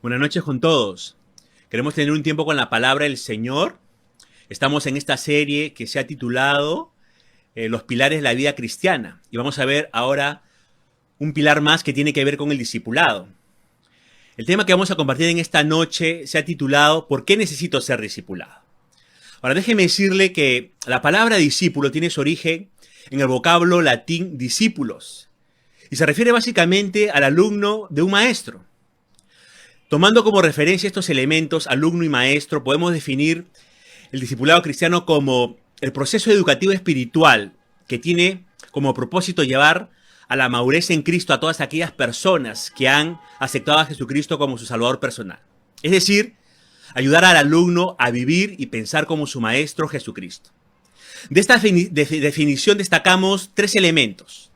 Buenas noches con todos. Queremos tener un tiempo con la palabra del Señor. Estamos en esta serie que se ha titulado Los pilares de la vida cristiana. Y vamos a ver ahora un pilar más que tiene que ver con el discipulado. El tema que vamos a compartir en esta noche se ha titulado ¿Por qué necesito ser discipulado? Ahora déjeme decirle que la palabra discípulo tiene su origen en el vocablo latín discípulos. Y se refiere básicamente al alumno de un maestro. Tomando como referencia estos elementos, alumno y maestro, podemos definir el discipulado cristiano como el proceso educativo espiritual que tiene como propósito llevar a la madurez en Cristo a todas aquellas personas que han aceptado a Jesucristo como su Salvador personal. Es decir, ayudar al alumno a vivir y pensar como su Maestro Jesucristo. De esta definición destacamos tres elementos: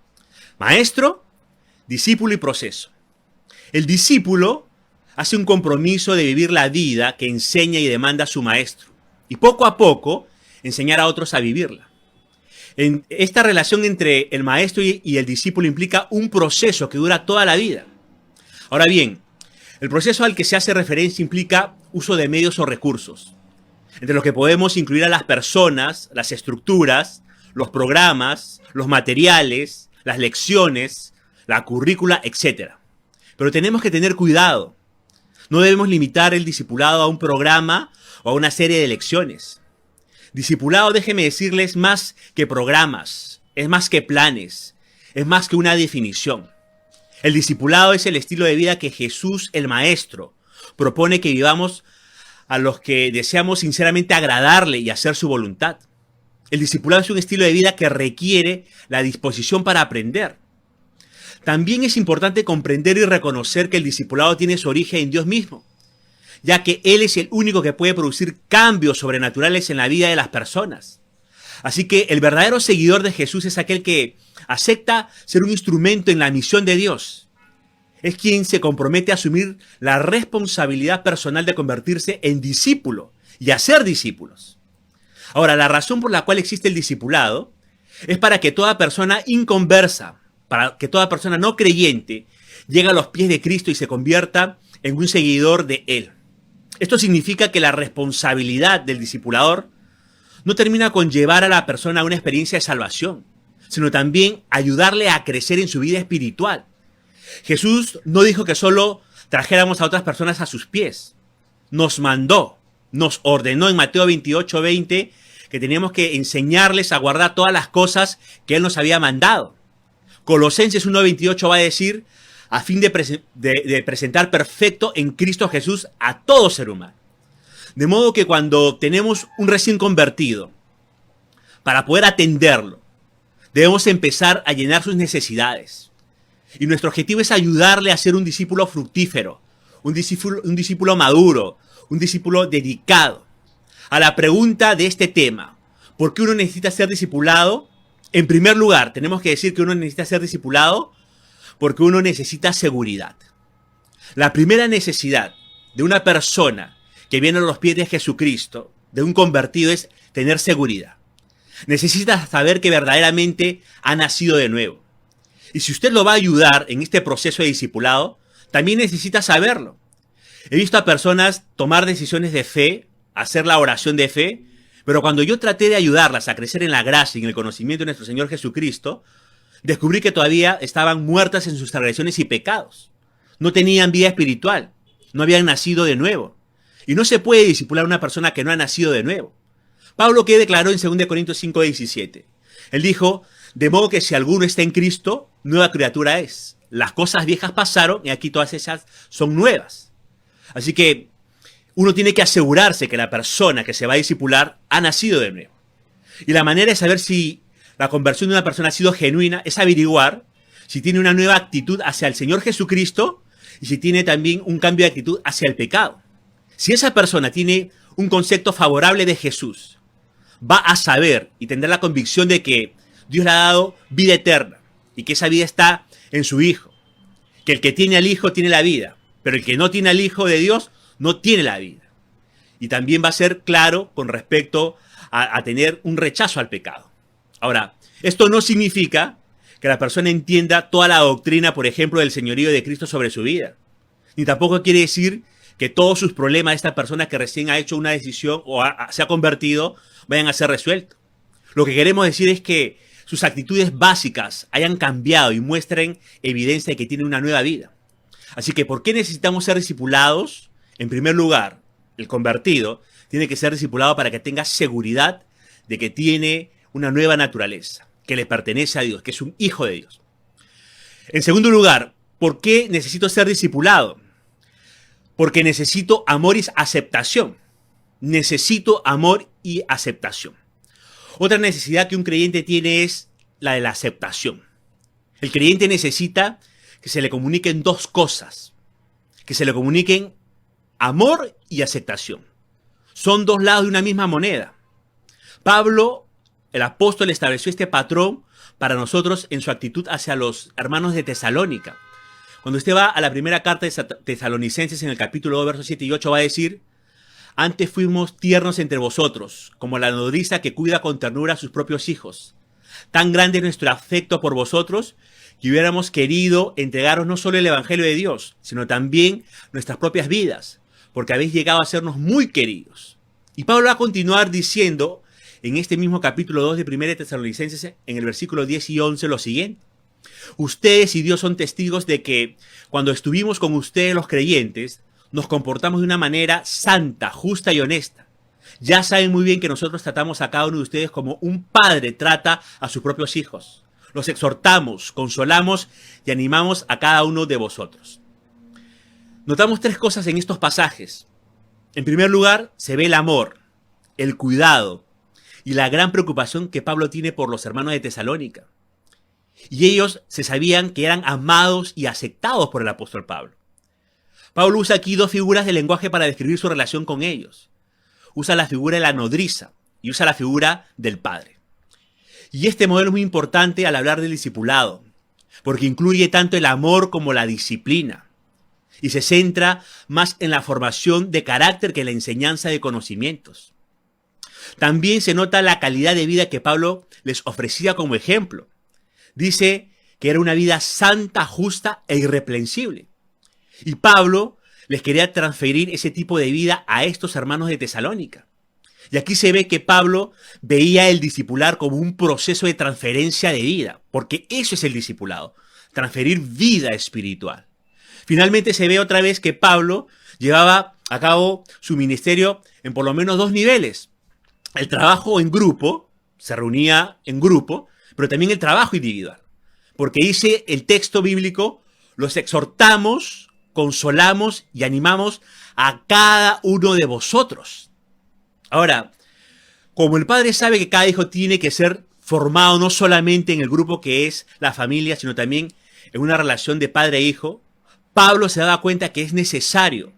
maestro, discípulo y proceso. El discípulo hace un compromiso de vivir la vida que enseña y demanda a su maestro, y poco a poco enseñar a otros a vivirla. En esta relación entre el maestro y el discípulo implica un proceso que dura toda la vida. Ahora bien, el proceso al que se hace referencia implica uso de medios o recursos, entre los que podemos incluir a las personas, las estructuras, los programas, los materiales, las lecciones, la currícula, etc. Pero tenemos que tener cuidado. No debemos limitar el discipulado a un programa o a una serie de lecciones. Discipulado, déjeme decirles, más que programas, es más que planes, es más que una definición. El discipulado es el estilo de vida que Jesús, el Maestro, propone que vivamos a los que deseamos sinceramente agradarle y hacer su voluntad. El discipulado es un estilo de vida que requiere la disposición para aprender. También es importante comprender y reconocer que el discipulado tiene su origen en Dios mismo, ya que Él es el único que puede producir cambios sobrenaturales en la vida de las personas. Así que el verdadero seguidor de Jesús es aquel que acepta ser un instrumento en la misión de Dios. Es quien se compromete a asumir la responsabilidad personal de convertirse en discípulo y a ser discípulos. Ahora, la razón por la cual existe el discipulado es para que toda persona inconversa, para que toda persona no creyente llegue a los pies de Cristo y se convierta en un seguidor de Él. Esto significa que la responsabilidad del discipulador no termina con llevar a la persona a una experiencia de salvación, sino también ayudarle a crecer en su vida espiritual. Jesús no dijo que solo trajéramos a otras personas a sus pies. Nos mandó, nos ordenó en Mateo 28:20 que teníamos que enseñarles a guardar todas las cosas que Él nos había mandado. Colosenses 1:28 va a decir, a fin de presentar perfecto en Cristo Jesús a todo ser humano. De modo que cuando tenemos un recién convertido, para poder atenderlo, debemos empezar a llenar sus necesidades. Y nuestro objetivo es ayudarle a ser un discípulo fructífero, un discípulo maduro, un discípulo dedicado. A la pregunta de este tema, ¿por qué uno necesita ser discipulado? En primer lugar, tenemos que decir que uno necesita ser discipulado porque uno necesita seguridad. La primera necesidad de una persona que viene a los pies de Jesucristo, de un convertido, es tener seguridad. Necesita saber que verdaderamente ha nacido de nuevo. Y si usted lo va a ayudar en este proceso de discipulado, también necesita saberlo. He visto a personas tomar decisiones de fe, hacer la oración de fe, pero cuando yo traté de ayudarlas a crecer en la gracia y en el conocimiento de nuestro Señor Jesucristo, descubrí que todavía estaban muertas en sus transgresiones y pecados. No tenían vida espiritual, no habían nacido de nuevo. Y no se puede discipular a una persona que no ha nacido de nuevo. Pablo, ¿qué declaró en 2 Corintios 5:17? Él dijo, de modo que si alguno está en Cristo, nueva criatura es. Las cosas viejas pasaron y aquí todas ellas son nuevas. Así que uno tiene que asegurarse que la persona que se va a discipular ha nacido de nuevo. Y la manera de saber si la conversión de una persona ha sido genuina es averiguar si tiene una nueva actitud hacia el Señor Jesucristo y si tiene también un cambio de actitud hacia el pecado. Si esa persona tiene un concepto favorable de Jesús, va a saber y tendrá la convicción de que Dios le ha dado vida eterna y que esa vida está en su Hijo. Que el que tiene al Hijo tiene la vida, pero el que no tiene al Hijo de Dios no tiene la vida. Y también va a ser claro con respecto a tener un rechazo al pecado. Ahora, esto no significa que la persona entienda toda la doctrina, por ejemplo, del señorío de Cristo sobre su vida. Ni tampoco quiere decir que todos sus problemas de esta persona que recién ha hecho una decisión o se ha convertido vayan a ser resueltos. Lo que queremos decir es que sus actitudes básicas hayan cambiado y muestren evidencia de que tienen una nueva vida. Así que, ¿por qué necesitamos ser discipulados? En primer lugar, el convertido tiene que ser discipulado para que tenga seguridad de que tiene una nueva naturaleza, que le pertenece a Dios, que es un hijo de Dios. En segundo lugar, ¿por qué necesito ser discipulado? Porque necesito amor y aceptación. Necesito amor y aceptación. Otra necesidad que un creyente tiene es la de la aceptación. El creyente necesita que se le comuniquen dos cosas. Que se le comuniquen amor y aceptación. Son dos lados de una misma moneda. Pablo, el apóstol, estableció este patrón para nosotros en su actitud hacia los hermanos de Tesalónica. Cuando usted va a la primera carta de Tesalonicenses en el capítulo 2, versos 7 y 8, va a decir: antes fuimos tiernos entre vosotros, como la nodriza que cuida con ternura a sus propios hijos. Tan grande es nuestro afecto por vosotros que hubiéramos querido entregaros no solo el Evangelio de Dios, sino también nuestras propias vidas, porque habéis llegado a sernos muy queridos. Y Pablo va a continuar diciendo en este mismo capítulo 2 de 1 Tesalonicenses, en el versículo 10 y 11, lo siguiente: ustedes y Dios son testigos de que cuando estuvimos con ustedes los creyentes, nos comportamos de una manera santa, justa y honesta. Ya saben muy bien que nosotros tratamos a cada uno de ustedes como un padre trata a sus propios hijos. Los exhortamos, consolamos y animamos a cada uno de vosotros. Notamos tres cosas en estos pasajes. En primer lugar, se ve el amor, el cuidado y la gran preocupación que Pablo tiene por los hermanos de Tesalónica. Y ellos se sabían que eran amados y aceptados por el apóstol Pablo. Pablo usa aquí dos figuras de lenguaje para describir su relación con ellos. Usa la figura de la nodriza y usa la figura del padre. Y este modelo es muy importante al hablar del discipulado, porque incluye tanto el amor como la disciplina, y se centra más en la formación de carácter que en la enseñanza de conocimientos. También se nota la calidad de vida que Pablo les ofrecía como ejemplo. Dice que era una vida santa, justa e irreprensible. Y Pablo les quería transferir ese tipo de vida a estos hermanos de Tesalónica. Y aquí se ve que Pablo veía el discipular como un proceso de transferencia de vida, porque eso es el discipulado, transferir vida espiritual. Finalmente se ve otra vez que Pablo llevaba a cabo su ministerio en por lo menos dos niveles. El trabajo en grupo, se reunía en grupo, pero también el trabajo individual. Porque dice el texto bíblico: los exhortamos, consolamos y animamos a cada uno de vosotros. Ahora, como el padre sabe que cada hijo tiene que ser formado no solamente en el grupo que es la familia, sino también en una relación de padre e hijo, Pablo se daba cuenta que es necesario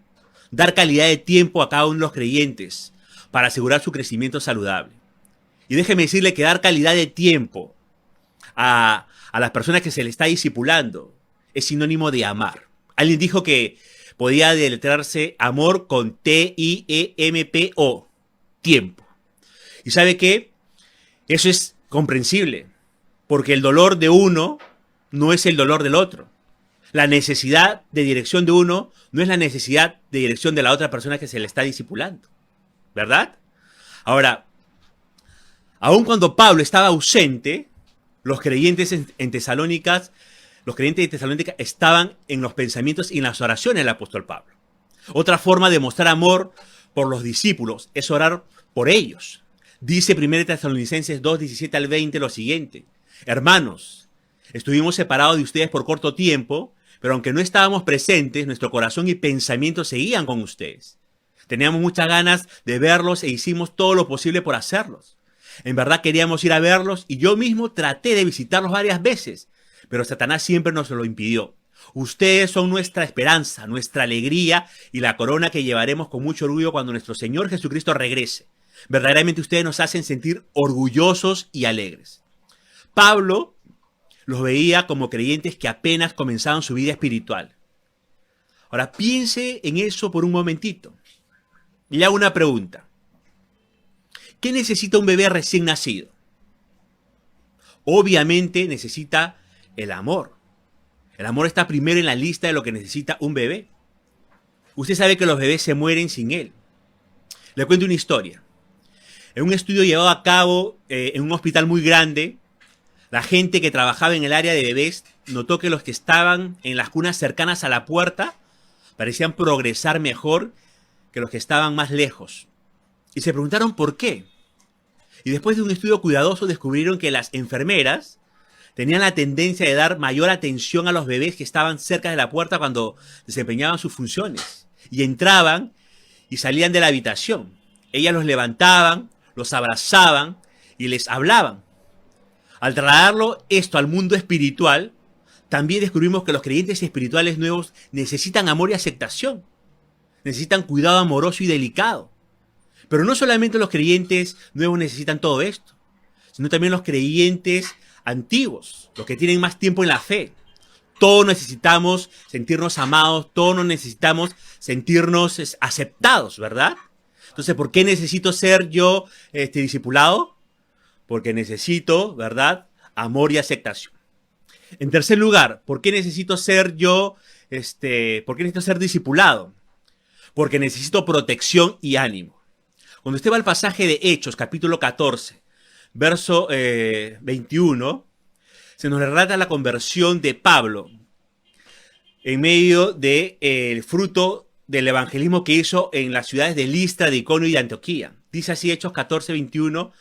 dar calidad de tiempo a cada uno de los creyentes para asegurar su crecimiento saludable. Y déjeme decirle que dar calidad de tiempo a las personas que se le está discipulando es sinónimo de amar. Alguien dijo que podía deletrearse amor con T-I-E-M-P-O, tiempo. ¿Y sabe qué? Eso es comprensible, porque el dolor de uno no es el dolor del otro. La necesidad de dirección de uno no es la necesidad de dirección de la otra persona que se le está discipulando, ¿verdad? Ahora, aun cuando Pablo estaba ausente, los creyentes en Tesalónica, los creyentes de Tesalónica estaban en los pensamientos y en las oraciones del apóstol Pablo. Otra forma de mostrar amor por los discípulos es orar por ellos. Dice 1 Tesalonicenses 2, 17 al 20 lo siguiente: hermanos, estuvimos separados de ustedes por corto tiempo, pero aunque no estábamos presentes, nuestro corazón y pensamiento seguían con ustedes. Teníamos muchas ganas de verlos e hicimos todo lo posible por hacerlos. En verdad queríamos ir a verlos y yo mismo traté de visitarlos varias veces, pero Satanás siempre nos lo impidió. Ustedes son nuestra esperanza, nuestra alegría y la corona que llevaremos con mucho orgullo cuando nuestro Señor Jesucristo regrese. Verdaderamente ustedes nos hacen sentir orgullosos y alegres. Pablo los veía como creyentes que apenas comenzaban su vida espiritual. Ahora piense en eso por un momentito. Y le hago una pregunta. ¿Qué necesita un bebé recién nacido? Obviamente necesita el amor. El amor está primero en la lista de lo que necesita un bebé. Usted sabe que los bebés se mueren sin él. Le cuento una historia. En un estudio llevado a cabo en un hospital muy grande, la gente que trabajaba en el área de bebés notó que los que estaban en las cunas cercanas a la puerta parecían progresar mejor que los que estaban más lejos. Y se preguntaron por qué. Y después de un estudio cuidadoso descubrieron que las enfermeras tenían la tendencia de dar mayor atención a los bebés que estaban cerca de la puerta cuando desempeñaban sus funciones. Y entraban y salían de la habitación. Ellas los levantaban, los abrazaban y les hablaban. Al trasladarlo esto al mundo espiritual, también descubrimos que los creyentes espirituales nuevos necesitan amor y aceptación. Necesitan cuidado amoroso y delicado. Pero no solamente los creyentes nuevos necesitan todo esto, sino también los creyentes antiguos, los que tienen más tiempo en la fe. Todos necesitamos sentirnos amados, todos necesitamos sentirnos aceptados, ¿verdad? Entonces, ¿por qué necesito ser yo discipulado? Porque necesito, ¿verdad?, amor y aceptación. En tercer lugar, ¿por qué necesito ser yo, por qué necesito ser discipulado? Porque necesito protección y ánimo. Cuando usted va al pasaje de Hechos, capítulo 14, verso 21, se nos relata la conversión de Pablo en medio del fruto del evangelismo que hizo en las ciudades de Listra, de Iconio y de Antioquía. Dice así Hechos 14, 20,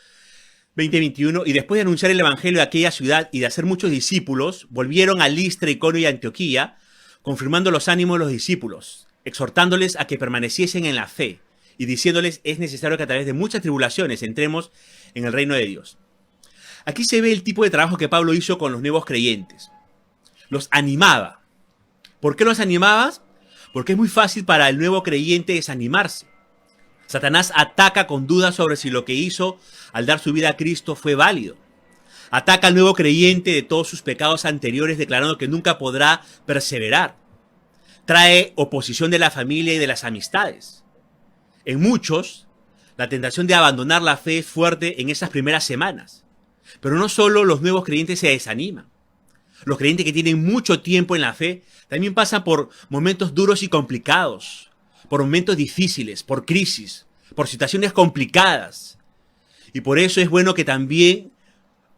21, y después de anunciar el evangelio de aquella ciudad y de hacer muchos discípulos, volvieron a Listra, Iconio y Antioquía, confirmando los ánimos de los discípulos, exhortándoles a que permaneciesen en la fe y diciéndoles es necesario que a través de muchas tribulaciones entremos en el reino de Dios. Aquí se ve el tipo de trabajo que Pablo hizo con los nuevos creyentes. Los animaba. ¿Por qué los animabas? Porque es muy fácil para el nuevo creyente desanimarse. Satanás ataca con dudas sobre si lo que hizo al dar su vida a Cristo fue válido. Ataca al nuevo creyente de todos sus pecados anteriores, declarando que nunca podrá perseverar. Trae oposición de la familia y de las amistades. En muchos, la tentación de abandonar la fe es fuerte en esas primeras semanas. Pero no solo los nuevos creyentes se desaniman. Los creyentes que tienen mucho tiempo en la fe también pasan por momentos duros y complicados, por momentos difíciles, por crisis, por situaciones complicadas. Y por eso es bueno que también,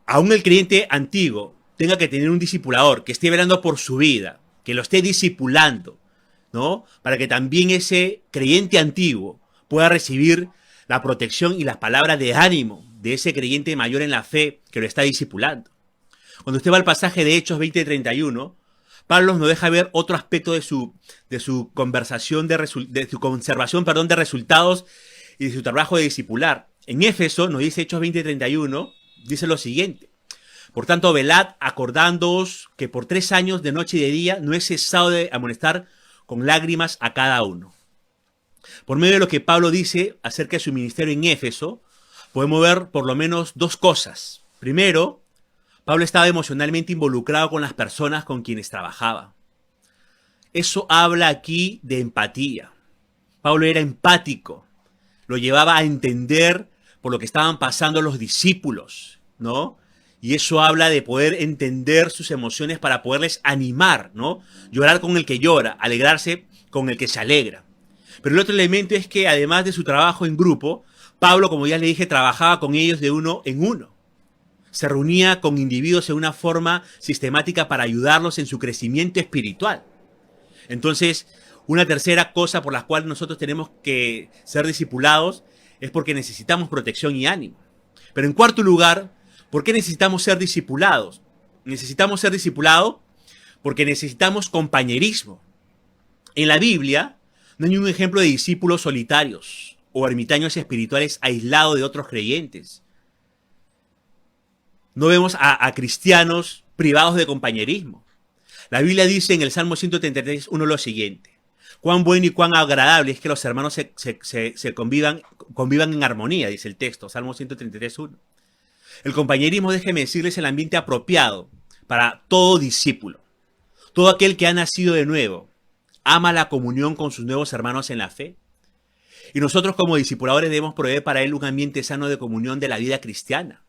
aún el creyente antiguo, tenga que tener un discipulador que esté velando por su vida, que lo esté discipulando, ¿no? Para que también ese creyente antiguo pueda recibir la protección y las palabras de ánimo de ese creyente mayor en la fe que lo está discipulando. Cuando usted va al pasaje de Hechos 20:31, Pablo nos deja ver otro aspecto de su conversación, de su conservación, de resultados y de su trabajo de discipular. En Éfeso, nos dice Hechos 20:31, dice lo siguiente: por tanto, velad, acordándoos que por 3 años de noche y de día no he cesado de amonestar con lágrimas a cada uno. Por medio de lo que Pablo dice acerca de su ministerio en Éfeso, podemos ver por lo menos 2 cosas. Primero, Pablo estaba emocionalmente involucrado con las personas con quienes trabajaba. Eso habla aquí de empatía. Pablo era empático. Lo llevaba a entender por lo que estaban pasando los discípulos, ¿no? Y eso habla de poder entender sus emociones para poderles animar, ¿no? Llorar con el que llora, alegrarse con el que se alegra. Pero el otro elemento es que además de su trabajo en grupo, Pablo, como ya le dije, trabajaba con ellos de uno en uno. Se reunía con individuos en una forma sistemática para ayudarlos en su crecimiento espiritual. Entonces, una tercera cosa por la cual nosotros tenemos que ser discipulados es porque necesitamos protección y ánimo. Pero en cuarto lugar, ¿por qué necesitamos ser discipulados? Necesitamos ser discipulados porque necesitamos compañerismo. En la Biblia no hay un ejemplo de discípulos solitarios o ermitaños espirituales aislados de otros creyentes. No vemos a cristianos privados de compañerismo. La Biblia dice en el Salmo 133:1 lo siguiente: cuán bueno y cuán agradable es que los hermanos se convivan en armonía, dice el texto, Salmo 133:1. El compañerismo, déjeme decirles, es el ambiente apropiado para todo discípulo. Todo aquel que ha nacido de nuevo ama la comunión con sus nuevos hermanos en la fe. Y nosotros como discipuladores debemos proveer para él un ambiente sano de comunión de la vida cristiana.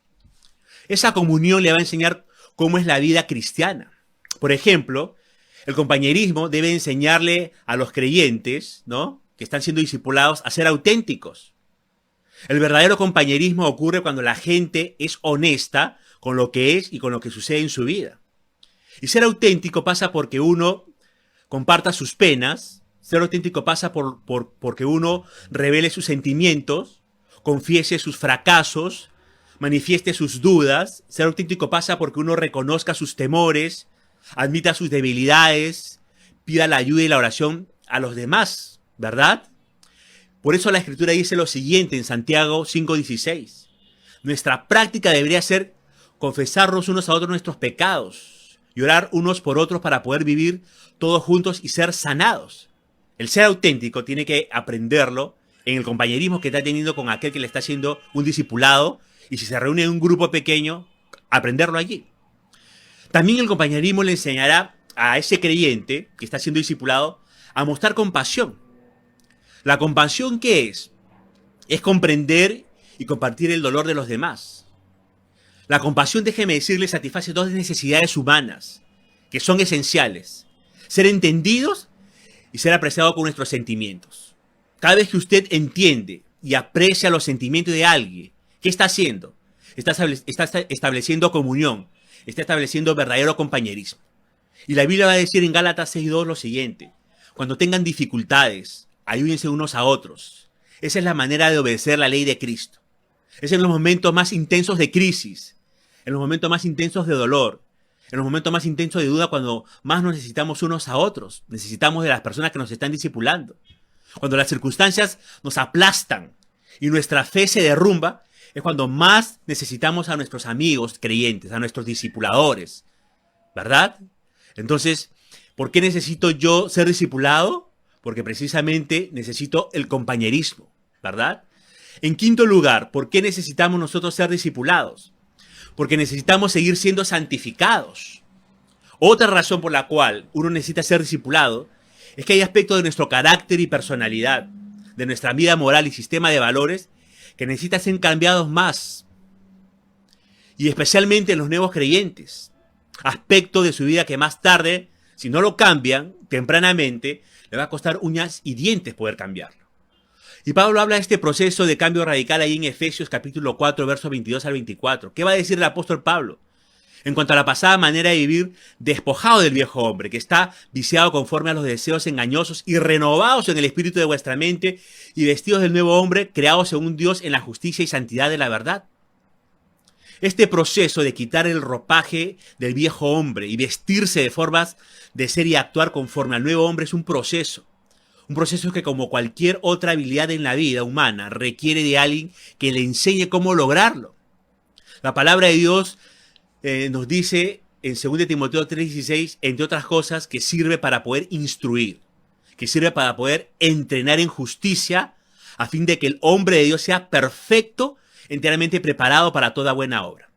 Esa comunión le va a enseñar cómo es la vida cristiana. Por ejemplo, El compañerismo debe enseñarle a los creyentes, ¿no?, que están siendo discipulados a ser auténticos. El verdadero compañerismo ocurre cuando la gente es honesta con lo que es y con lo que sucede en su vida. Y ser auténtico pasa porque uno comparta sus penas, ser auténtico pasa porque uno revele sus sentimientos, confiese sus fracasos, manifieste sus dudas. Ser auténtico pasa porque uno reconozca sus temores, admita sus debilidades, pida la ayuda y la oración a los demás, ¿verdad? Por eso la Escritura dice lo siguiente en Santiago 5:16. Nuestra práctica debería ser confesarnos unos a otros nuestros pecados y orar unos por otros para poder vivir todos juntos y ser sanados. El ser auténtico tiene que aprenderlo en el compañerismo que está teniendo con aquel que le está haciendo un discipulado, y si se reúne en un grupo pequeño, aprenderlo allí. También el compañerismo le enseñará a ese creyente que está siendo discipulado a mostrar compasión. ¿La compasión qué es? Es comprender y compartir el dolor de los demás. La compasión, déjeme decirle, satisface dos necesidades humanas que son esenciales: ser entendidos y ser apreciados con nuestros sentimientos. Cada vez que usted entiende y aprecia los sentimientos de alguien, ¿qué está haciendo? Está estableciendo comunión, está estableciendo verdadero compañerismo. Y la Biblia va a decir en Gálatas 6:2 lo siguiente: cuando tengan dificultades, ayúdense unos a otros. Esa es la manera de obedecer la ley de Cristo. Es en los momentos más intensos de crisis, en los momentos más intensos de dolor, en los momentos más intensos de duda, cuando más nos necesitamos unos a otros. Necesitamos de las personas que nos están discipulando. Cuando las circunstancias nos aplastan y nuestra fe se derrumba, es cuando más necesitamos a nuestros amigos creyentes, a nuestros discipuladores, ¿verdad? Entonces, ¿por qué necesito yo ser discipulado? Porque precisamente necesito el compañerismo, ¿verdad? En quinto lugar, ¿por qué necesitamos nosotros ser discipulados? Porque necesitamos seguir siendo santificados. Otra razón por la cual uno necesita ser discipulado es que hay aspectos de nuestro carácter y personalidad, de nuestra vida moral y sistema de valores, que necesitan ser cambiados más. Y especialmente en los nuevos creyentes. Aspectos de su vida que más tarde, si no lo cambian tempranamente, le va a costar uñas y dientes poder cambiarlo. Y Pablo habla de este proceso de cambio radical ahí en Efesios capítulo 4, versos 22 al 24. ¿Qué va a decir el apóstol Pablo? En cuanto a la pasada manera de vivir, despojado del viejo hombre, que está viciado conforme a los deseos engañosos, y renovados en el espíritu de vuestra mente, y vestidos del nuevo hombre, creados según Dios en la justicia y santidad de la verdad. Este proceso de quitar el ropaje del viejo hombre y vestirse de formas de ser y actuar conforme al nuevo hombre es un proceso. Un proceso que, como cualquier otra habilidad en la vida humana, requiere de alguien que le enseñe cómo lograrlo. La palabra de Dios nos dice en 2 Timoteo 3:16, entre otras cosas, que sirve para poder instruir, que sirve para poder entrenar en justicia, a fin de que el hombre de Dios sea perfecto, enteramente preparado para toda buena obra.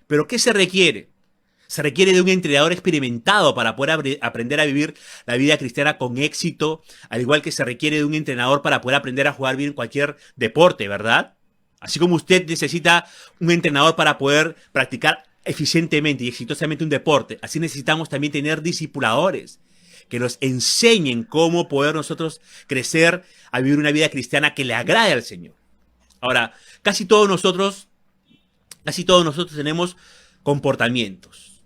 ¿Pero qué se requiere? Se requiere de un entrenador experimentado para poder aprender a vivir la vida cristiana con éxito, al igual que se requiere de un entrenador para poder aprender a jugar bien cualquier deporte, ¿verdad? Así como usted necesita un entrenador para poder practicar eficientemente y exitosamente un deporte, así necesitamos también tener discipuladores que nos enseñen cómo poder nosotros crecer a vivir una vida cristiana que le agrade al Señor. Ahora, casi todos nosotros tenemos comportamientos.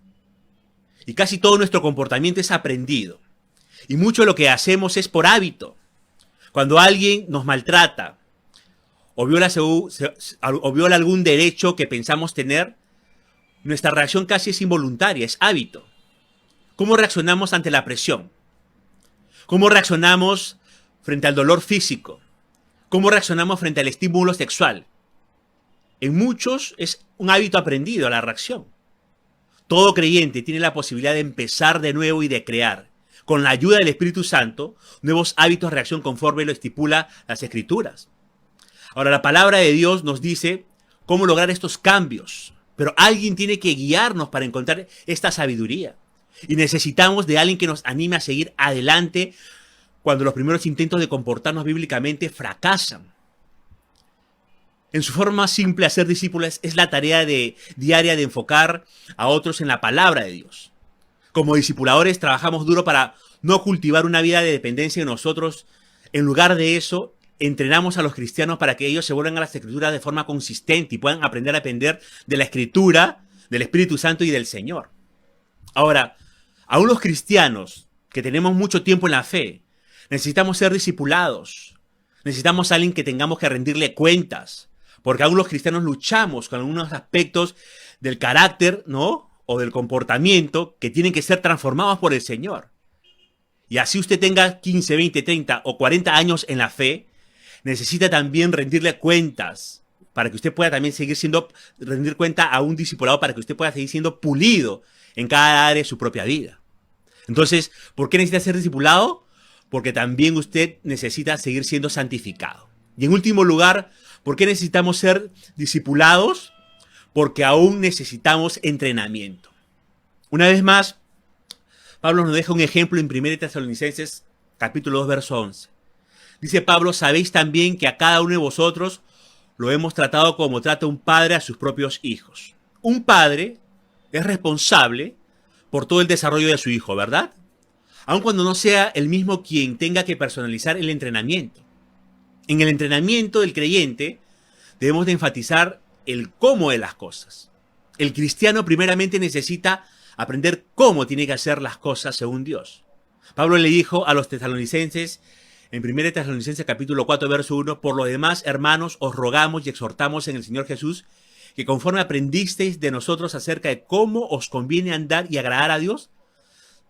Y casi todo nuestro comportamiento es aprendido. Y mucho de lo que hacemos es por hábito. Cuando alguien nos maltrata o viola algún derecho que pensamos tener, nuestra reacción casi es involuntaria, es hábito. ¿Cómo reaccionamos ante la presión? ¿Cómo reaccionamos frente al dolor físico? ¿Cómo reaccionamos frente al estímulo sexual? En muchos es un hábito aprendido la reacción. Todo creyente tiene la posibilidad de empezar de nuevo y de crear, con la ayuda del Espíritu Santo, nuevos hábitos de reacción conforme lo estipula las Escrituras. Ahora, la palabra de Dios nos dice cómo lograr estos cambios, pero alguien tiene que guiarnos para encontrar esta sabiduría. Y necesitamos de alguien que nos anime a seguir adelante cuando los primeros intentos de comportarnos bíblicamente fracasan. En su forma simple, hacer discípulos es la tarea diaria de enfocar a otros en la palabra de Dios. Como discipuladores trabajamos duro para no cultivar una vida de dependencia de nosotros. En lugar de eso, entrenamos a los cristianos para que ellos se vuelvan a las Escrituras de forma consistente y puedan aprender a depender de la Escritura, del Espíritu Santo y del Señor. Ahora, aún los cristianos que tenemos mucho tiempo en la fe, necesitamos ser discipulados. Necesitamos a alguien que tengamos que rendirle cuentas. Porque aún los cristianos luchamos con algunos aspectos del carácter, ¿no? O del comportamiento que tienen que ser transformados por el Señor. Y así usted tenga 15, 20, 30 o 40 años en la fe, necesita también rendirle cuentas para que usted pueda también rendir cuenta a un discipulado para que usted pueda seguir siendo pulido en cada área de su propia vida. Entonces, ¿por qué necesita ser discipulado? Porque también usted necesita seguir siendo santificado. Y en último lugar, ¿por qué necesitamos ser discipulados? Porque aún necesitamos entrenamiento. Una vez más, Pablo nos deja un ejemplo en 1 Tesalonicenses capítulo 2, verso 11. Dice Pablo, sabéis también que a cada uno de vosotros lo hemos tratado como trata un padre a sus propios hijos. Un padre es responsable por todo el desarrollo de su hijo, ¿verdad? Aun cuando no sea el mismo quien tenga que personalizar el entrenamiento. En el entrenamiento del creyente debemos de enfatizar el cómo de las cosas. El cristiano primeramente necesita aprender cómo tiene que hacer las cosas según Dios. Pablo le dijo a los tesalonicenses en 1 Tesalonicenses capítulo 4, verso 1, por lo demás, hermanos, os rogamos y exhortamos en el Señor Jesús que conforme aprendisteis de nosotros acerca de cómo os conviene andar y agradar a Dios,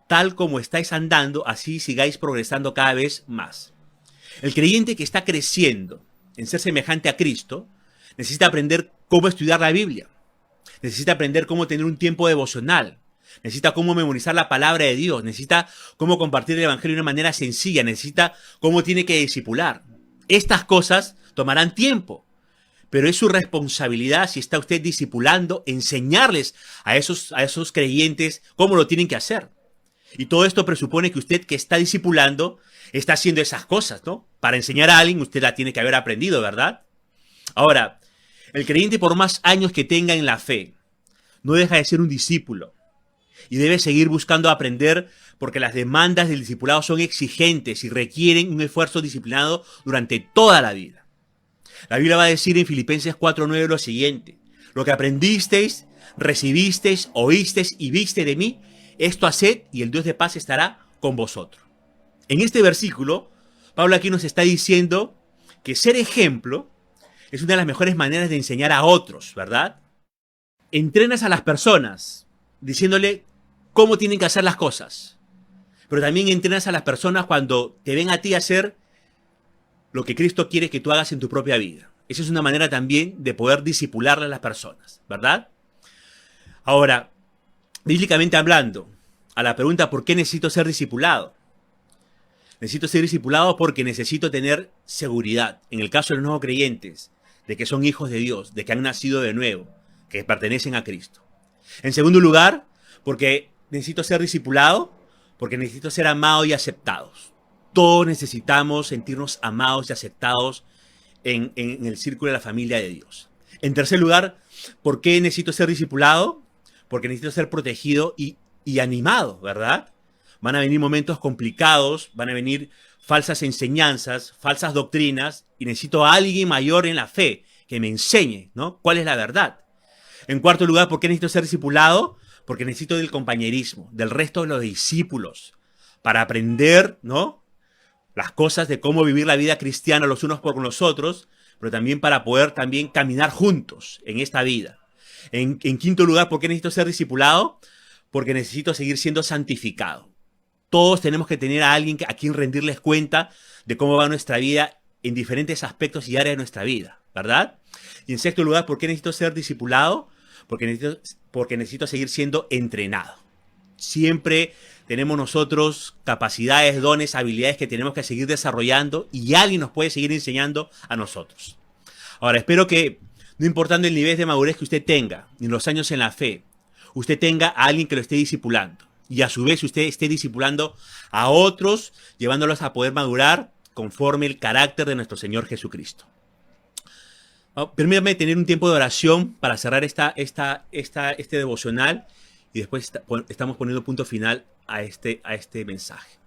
tal como estáis andando, así sigáis progresando cada vez más. El creyente que está creciendo en ser semejante a Cristo necesita aprender cómo estudiar la Biblia, necesita aprender cómo tener un tiempo devocional, necesita cómo memorizar la palabra de Dios, necesita cómo compartir el Evangelio de una manera sencilla, necesita cómo tiene que discipular. Estas cosas tomarán tiempo, pero es su responsabilidad, si está usted discipulando, enseñarles a esos creyentes cómo lo tienen que hacer. Y todo esto presupone que usted que está discipulando está haciendo esas cosas, ¿no? Para enseñar a alguien usted la tiene que haber aprendido, ¿verdad? Ahora, el creyente por más años que tenga en la fe, no deja de ser un discípulo. Y debe seguir buscando aprender porque las demandas del discipulado son exigentes y requieren un esfuerzo disciplinado durante toda la vida. La Biblia va a decir en Filipenses 4:9 lo siguiente: lo que aprendisteis, recibisteis, oísteis y viste de mí, esto haced y el Dios de paz estará con vosotros. En este versículo, Pablo aquí nos está diciendo que ser ejemplo es una de las mejores maneras de enseñar a otros, ¿verdad? Entrenas a las personas diciéndole cómo tienen que hacer las cosas. Pero también entrenas a las personas cuando te ven a ti hacer lo que Cristo quiere que tú hagas en tu propia vida. Esa es una manera también de poder discipularle a las personas, ¿verdad? Ahora, bíblicamente hablando, a la pregunta ¿por qué necesito ser discipulado? Necesito ser discipulado porque necesito tener seguridad, en el caso de los nuevos creyentes, de que son hijos de Dios, de que han nacido de nuevo, que pertenecen a Cristo. En segundo lugar, porque necesito ser discipulado, porque necesito ser amado y aceptados. Todos necesitamos sentirnos amados y aceptados en el círculo de la familia de Dios. En tercer lugar, ¿por qué necesito ser discipulado? Porque necesito ser protegido y animado, ¿verdad? Van a venir momentos complicados, van a venir falsas enseñanzas, falsas doctrinas, y necesito a alguien mayor en la fe que me enseñe, ¿no? ¿Cuál es la verdad? En cuarto lugar, ¿por qué necesito ser discipulado? Porque necesito del compañerismo, del resto de los discípulos, para aprender, ¿no?, las cosas de cómo vivir la vida cristiana los unos por los otros, pero también para poder también caminar juntos en esta vida. En quinto lugar, ¿por qué necesito ser discipulado? Porque necesito seguir siendo santificado. Todos tenemos que tener a alguien a quien rendirles cuenta de cómo va nuestra vida en diferentes aspectos y áreas de nuestra vida, ¿verdad? Y en sexto lugar, ¿por qué necesito ser discipulado? Porque necesito seguir siendo entrenado. Siempre tenemos nosotros capacidades, dones, habilidades que tenemos que seguir desarrollando y alguien nos puede seguir enseñando a nosotros. Ahora, espero que, no importando el nivel de madurez que usted tenga, ni los años en la fe, usted tenga a alguien que lo esté discipulando. Y a su vez usted esté discipulando a otros, llevándolos a poder madurar conforme el carácter de nuestro Señor Jesucristo. Permítame tener un tiempo de oración para cerrar este devocional y después estamos poniendo punto final a este mensaje.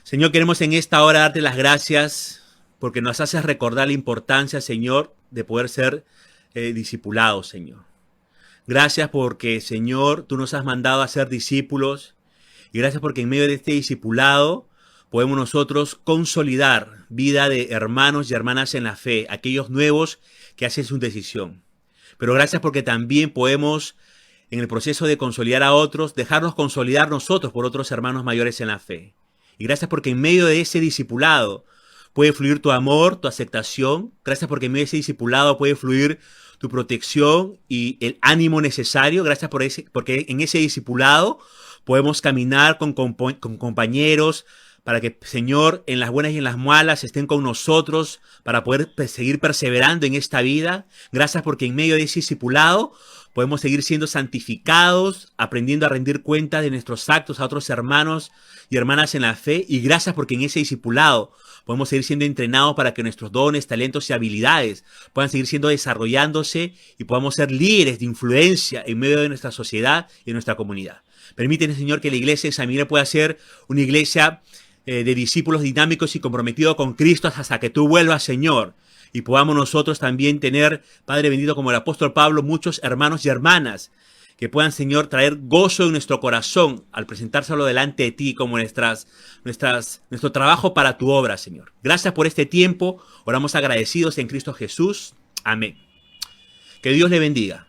Señor, queremos en esta hora darte las gracias porque nos haces recordar la importancia, Señor, de poder ser discipulados, Señor. Gracias porque, Señor, tú nos has mandado a ser discípulos, y gracias porque en medio de este discipulado podemos nosotros consolidar vida de hermanos y hermanas en la fe, aquellos nuevos que hacen su decisión. Pero gracias porque también podemos, en el proceso de consolidar a otros, dejarnos consolidar nosotros por otros hermanos mayores en la fe. Y gracias porque en medio de ese discipulado puede fluir tu amor, tu aceptación. Gracias porque en medio de ese discipulado puede fluir tu protección y el ánimo necesario. Gracias porque en ese discipulado podemos caminar con compañeros para que, Señor, en las buenas y en las malas estén con nosotros para poder seguir perseverando en esta vida. Gracias porque en medio de ese discipulado podemos seguir siendo santificados, aprendiendo a rendir cuenta de nuestros actos a otros hermanos y hermanas en la fe. Y gracias porque en ese discipulado podemos seguir siendo entrenados para que nuestros dones, talentos y habilidades puedan seguir siendo desarrollándose y podamos ser líderes de influencia en medio de nuestra sociedad y de nuestra comunidad. Permíteme, Señor, que la iglesia de San Miguel pueda ser una iglesia de discípulos dinámicos y comprometidos con Cristo hasta que tú vuelvas, Señor. Y podamos nosotros también tener, Padre bendito, como el apóstol Pablo, muchos hermanos y hermanas que puedan, Señor, traer gozo en nuestro corazón al presentárselo delante de ti como nuestro trabajo para tu obra, Señor. Gracias por este tiempo. Oramos agradecidos en Cristo Jesús. Amén. Que Dios le bendiga.